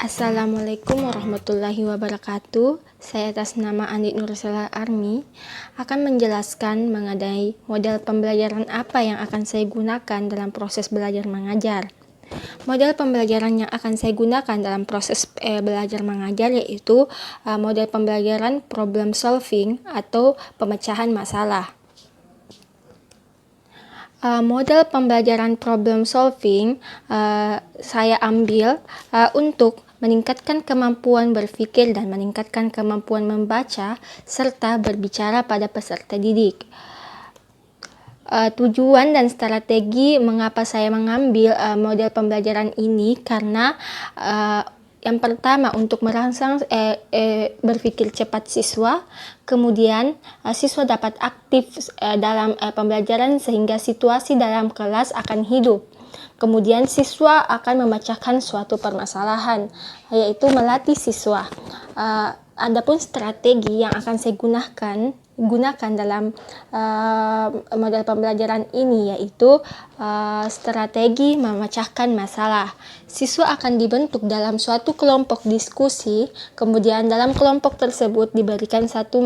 Assalamualaikum warahmatullahi wabarakatuh. Saya atas nama Andi Nursela Armi akan menjelaskan mengenai model pembelajaran apa yang akan saya gunakan dalam proses belajar mengajar. Model pembelajaran yang akan saya gunakan dalam proses belajar mengajar yaitu model pembelajaran problem solving atau pemecahan masalah. Model pembelajaran problem solving saya ambil untuk meningkatkan kemampuan berpikir dan meningkatkan kemampuan membaca serta berbicara pada peserta didik. Tujuan dan strategi mengapa saya mengambil model pembelajaran ini karena yang pertama untuk merangsang berpikir cepat siswa, kemudian siswa dapat aktif dalam pembelajaran sehingga situasi dalam kelas akan hidup. Kemudian siswa akan memecahkan suatu permasalahan, yaitu melatih siswa. Adapun strategi yang akan saya gunakan dalam model pembelajaran ini yaitu strategi memecahkan masalah. Siswa akan dibentuk dalam suatu kelompok diskusi, kemudian dalam kelompok tersebut diberikan suatu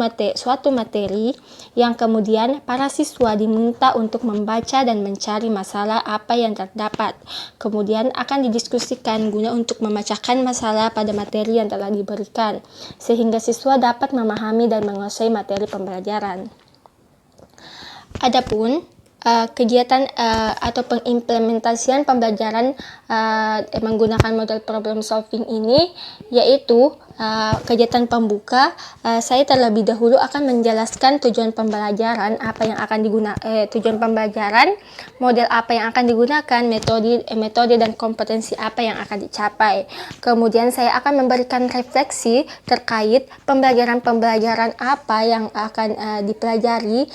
materi yang kemudian para siswa diminta untuk membaca dan mencari masalah apa yang terdapat. Kemudian akan didiskusikan guna untuk memecahkan masalah pada materi yang telah diberikan, sehingga siswa dapat memahami dan menguasai materi pembelajaran. Adapun kegiatan atau pengimplementasian pembelajaran menggunakan model problem solving ini yaitu kegiatan pembuka. Saya terlebih dahulu akan menjelaskan tujuan pembelajaran, tujuan pembelajaran, model apa yang akan digunakan, metode dan kompetensi apa yang akan dicapai. Kemudian saya akan memberikan refleksi terkait pembelajaran apa yang akan dipelajari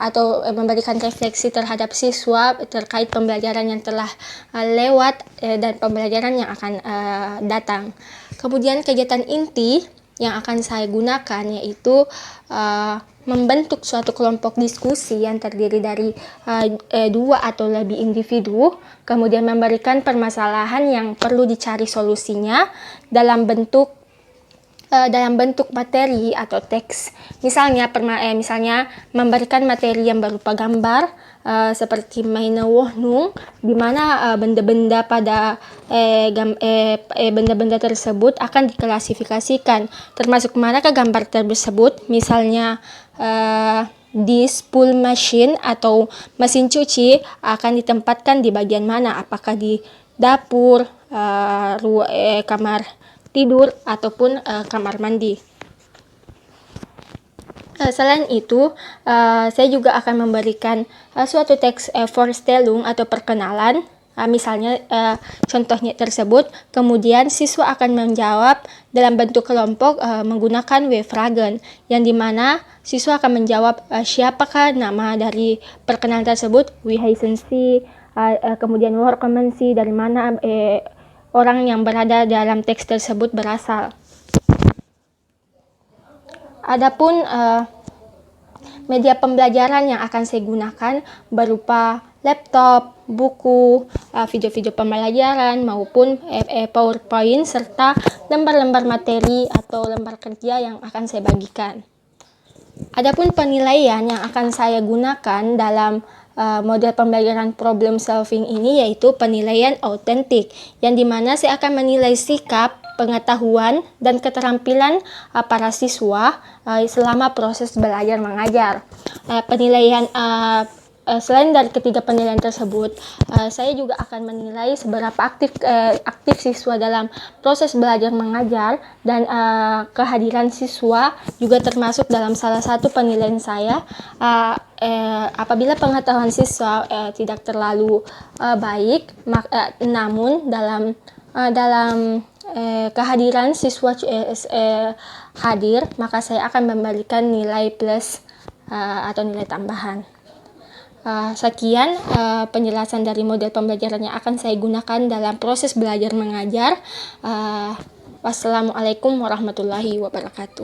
atau memberikan refleksi terhadap siswa terkait pembelajaran yang telah lewat dan pembelajaran yang akan datang. Kemudian kegiatan inti yang akan saya gunakan yaitu membentuk suatu kelompok diskusi yang terdiri dari 2 atau lebih individu, kemudian memberikan permasalahan yang perlu dicari solusinya dalam bentuk materi atau teks. Misalnya memberikan materi yang berupa gambar seperti Maina Wohnung, di mana benda-benda benda-benda tersebut akan diklasifikasikan termasuk manakah gambar tersebut. Misalnya di spool machine atau mesin cuci akan ditempatkan di bagian mana, apakah di dapur, kamar tidur ataupun kamar mandi. Selain itu, saya juga akan memberikan suatu teks Vorstellung atau perkenalan, misalnya contohnya tersebut. Kemudian siswa akan menjawab dalam bentuk kelompok menggunakan W-Fragen, yang dimana siswa akan menjawab siapakah nama dari perkenalan tersebut, wie heißen Sie, kemudian woher kommen Sie, dari mana orang yang berada dalam teks tersebut berasal. Adapun media pembelajaran yang akan saya gunakan berupa laptop, buku, video-video pembelajaran maupun PowerPoint serta lembar-lembar materi atau lembar kerja yang akan saya bagikan. Adapun penilaian yang akan saya gunakan dalam model pembelajaran problem solving ini yaitu penilaian autentik, yang dimana saya akan menilai sikap, pengetahuan, dan keterampilan para siswa selama proses belajar mengajar. Selain dari ketiga penilaian tersebut, saya juga akan menilai seberapa aktif siswa dalam proses belajar mengajar, dan kehadiran siswa juga termasuk dalam salah satu penilaian saya. Apabila pengetahuan siswa tidak terlalu baik, namun dalam kehadiran siswa hadir, maka saya akan memberikan nilai plus atau nilai tambahan. Sekian penjelasan dari model pembelajaran yang akan saya gunakan dalam proses belajar mengajar. Wassalamualaikum warahmatullahi wabarakatuh.